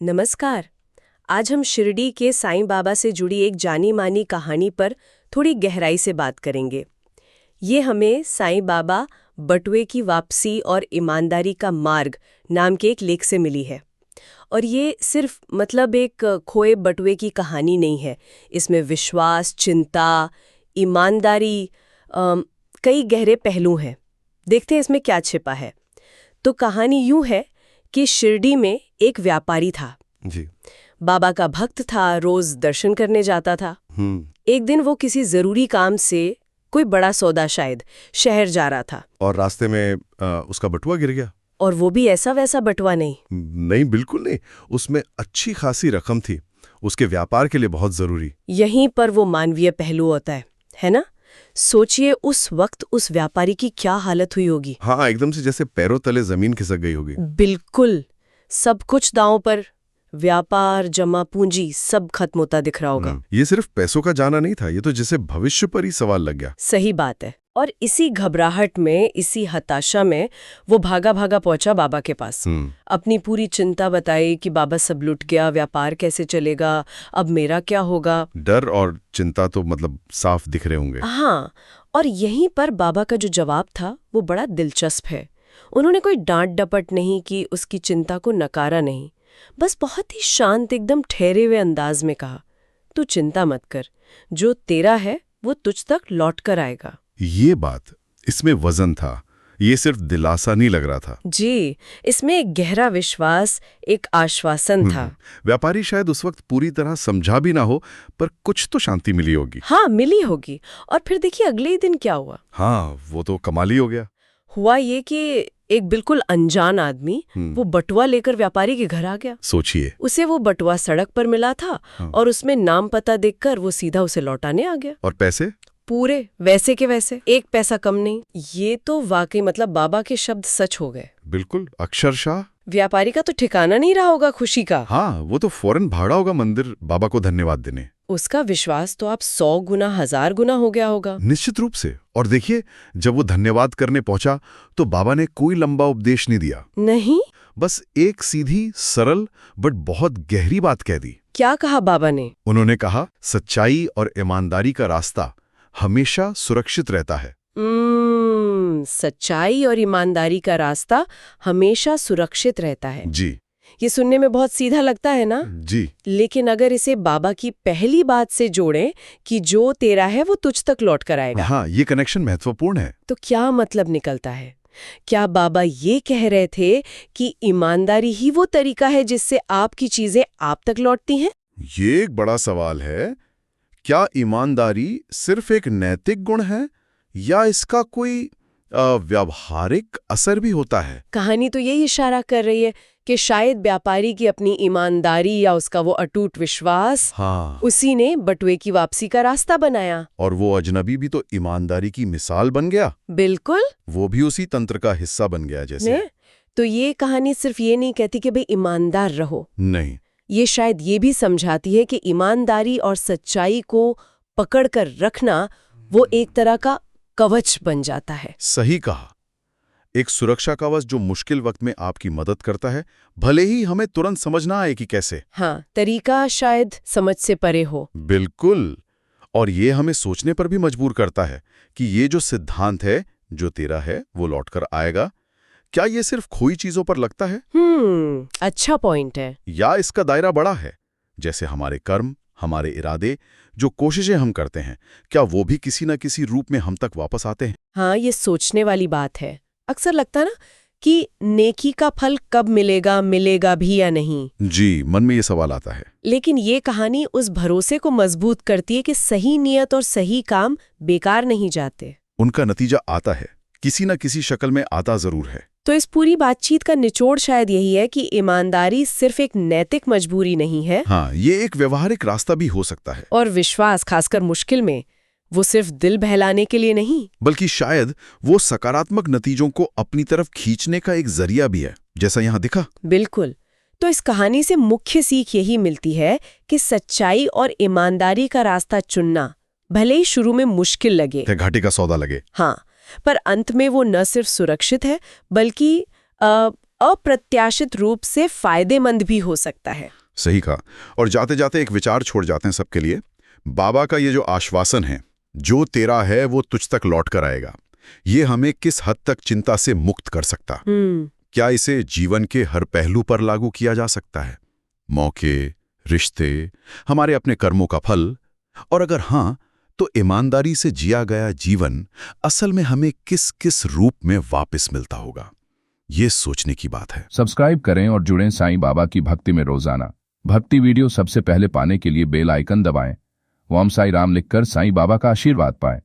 नमस्कार। आज हम शिरडी के साईं बाबा से जुड़ी एक जानी मानी कहानी पर थोड़ी गहराई से बात करेंगे। ये हमें साईं बाबा बटुए की वापसी और ईमानदारी का मार्ग नाम के एक लेख से मिली है। और ये सिर्फ एक खोए बटुए की कहानी नहीं है। इसमें विश्वास, चिंता, ईमानदारी कई गहरे पहलू हैं। देखते हैं इसमें क्या छिपा है। तो कहानी यूं है कि शिरडी में एक व्यापारी था जी। बाबा का भक्त था, रोज दर्शन करने जाता था। एक दिन वो किसी जरूरी काम से, कोई बड़ा सौदा शायद, शहर जा रहा था। और रास्ते में उसका बटुआ गिर गया। और वो भी ऐसा वैसा बटुआ नहीं। नहीं, बिल्कुल नहीं। उसमें अच्छी खासी रकम थी, उसके व्यापार के लिए बहुत जरूरी। यहीं पर वो मानवीय पहलू होता है ना? सोचिए उस वक्त उस व्यापारी की क्या हालत हुई होगी। हाँ, एकदम से जैसे पैरों तले जमीन खिसक गई होगी। बिल्कुल, सब कुछ दांव पर, व्यापार, जमा पूंजी, सब खत्म होता दिख रहा होगा। ये सिर्फ पैसों का जाना नहीं था, ये तो जैसे भविष्य पर ही सवाल लग गया। सही बात है। और इसी घबराहट में, इसी हताशा में वो भागा भागा पहुंचा बाबा के पास। अपनी पूरी चिंता बताई कि बाबा सब लुट गया, व्यापार कैसे चलेगा, अब मेरा क्या होगा। डर और चिंता तो साफ दिख रहे होंगे। हाँ, और यहीं पर बाबा का जो जवाब था वो बड़ा दिलचस्प है। उन्होंने कोई डांट डपट नहीं की, उसकी चिंता को नकारा नहीं, बस बहुत ही शांत, एकदम ठहरे हुए अंदाज में कहा, तू चिंता मत कर, जो तेरा है वो तुझ तक लौट कर आएगा। ये बात, इसमें वजन था, ये सिर्फ दिलासा नहीं लग रहा था। जी, इसमें एक गहरा विश्वास, एक आश्वासन था। व्यापारी शायद उस वक्त पूरी तरह समझा भी ना हो, पर कुछ तो शांति मिली होगी। हाँ, मिली होगी। और फिर देखिए अगले ही दिन क्या हुआ। हाँ, वो तो कमाल ही हो गया। हुआ ये कि एक बिल्कुल अनजान आदमी वो बटुआ लेकर व्यापारी के घर आ गया। सोचिए, उसे वो बटुआ सड़क पर मिला था। और उसमें नाम पता देखकर वो सीधा उसे लौटाने आ गया। और पैसे पूरे वैसे के वैसे, एक पैसा कम नहीं। ये तो वाकई बाबा के शब्द सच हो गए। बिल्कुल, अक्षरशः। व्यापारी का तो ठिकाना नहीं रहा होगा खुशी का। हाँ, वो तो फौरन भाड़ा होगा मंदिर बाबा को धन्यवाद देने। उसका विश्वास तो आप 100 गुना, 1000 गुना हो गया होगा। निश्चित रूप से। और देखिए, जब वो धन्यवाद करने पहुंचा तो बाबा ने कोई लंबा उपदेश नहीं दिया। नहीं, बस एक सीधी, सरल बट बहुत गहरी बात कह दी। क्या कहा बाबा ने? उन्होंने कहा, सच्चाई और ईमानदारी का रास्ता हमेशा सुरक्षित रहता है। सच्चाई और ईमानदारी का रास्ता हमेशा सुरक्षित रहता है। जी। ये सुनने में बहुत सीधा लगता है ना? जी। लेकिन अगर इसे बाबा की पहली बात से जोड़ें कि जो तेरा है वो तुझ तक लौट कर आएगा। हाँ, ये कनेक्शन महत्वपूर्ण है। तो क्या मतलब निकलता है? क्या बाबा ये कह रहे थे कि ईमानदारी ही वो तरीका है जिससे आपकी चीजें आप तक लौटती हैं? ये एक बड़ा सवाल है। क्या ईमानदारी सिर्फ एक नैतिक गुण है या इसका कोई व्यावहारिक असर भी होता है? कहानी तो यही इशारा कर रही है कि शायद व्यापारी की अपनी ईमानदारी या उसका वो अटूट विश्वास, हाँ, उसी ने बटुए की वापसी का रास्ता बनाया। और वो अजनबी भी तो ईमानदारी की मिसाल बन गया। बिल्कुल, वो भी उसी तंत्र का हिस्सा बन गया जैसे। तो ये कहानी सिर्फ ये नहीं कहती कि भाई ईमानदार रहो। नहीं, ये शायद ये भी समझाती है कि ईमानदारी और सच्चाई को पकड़कर रखना वो एक तरह का कवच बन जाता है। सही कहा। एक सुरक्षा कवच जो मुश्किल वक्त में आपकी मदद करता है, भले ही हमें तुरंत समझ ना आए कि कैसे। हाँ, तरीका शायद समझ से परे हो। बिल्कुल। और ये हमें सोचने पर भी मजबूर करता है कि ये जो सिद्धांत है, जो तेरा है वो लौटकर आएगा, क्या ये सिर्फ खोई चीजों पर लगता है? अच्छा पॉइंट है। या इसका दायरा बड़ा है, जैसे हमारे कर्म, हमारे इरादे, जो कोशिशें हम करते हैं, क्या वो भी किसी न किसी रूप में हम तक वापस आते हैं? हाँ, ये सोचने वाली बात है। अक्सर लगता है ना कि नेकी का फल कब मिलेगा, मिलेगा भी या नहीं। जी, मन में ये सवाल आता है। लेकिन ये कहानी उस भरोसे को मजबूत करती है कि सही नियत और सही काम बेकार नहीं जाते। उनका नतीजा आता है, किसी न किसी शक्ल में आता जरूर है। तो इस पूरी बातचीत का निचोड़ शायद यही है कि ईमानदारी सिर्फ एक नैतिक मजबूरी नहीं है। हाँ, ये एक व्यवहारिक रास्ता भी हो सकता है। और विश्वास, खासकर मुश्किल में, वो सिर्फ दिल बहलाने के लिए नहीं, बल्कि शायद वो सकारात्मक नतीजों को अपनी तरफ खींचने का एक जरिया भी है, जैसा यहाँ दिखा। बिल्कुल। तो इस कहानी से मुख्य सीख यही मिलती है कि सच्चाई और ईमानदारी का रास्ता चुनना भले ही शुरू में मुश्किल लगे, घाटे का सौदा लगे, हाँ, पर अंत में वो न सिर्फ सुरक्षित है बल्कि अप्रत्याशित रूप से फायदेमंद भी हो सकता है। सही कहा। और जाते जाते एक विचार छोड़ जाते हैं सबके लिए। बाबा का ये जो आश्वासन है, जो तेरा है वो तुझ तक लौट कर आएगा, ये हमें किस हद तक चिंता से मुक्त कर सकता? क्या इसे जीवन के हर पहलू पर लागू किया जा सकता है? मौके, रिश्ते, हमारे अपने कर्मों का फल? और अगर हाँ, तो ईमानदारी से जिया गया जीवन असल में हमें किस किस रूप में वापस मिलता होगा? ये सोचने की बात है। सब्सक्राइब करें और जुड़ें साईं बाबा की भक्ति में रोजाना। भक्ति वीडियो सबसे पहले पाने के लिए बेल आइकन दबाएं। ओम साई राम लिखकर साईं बाबा का आशीर्वाद पाएं।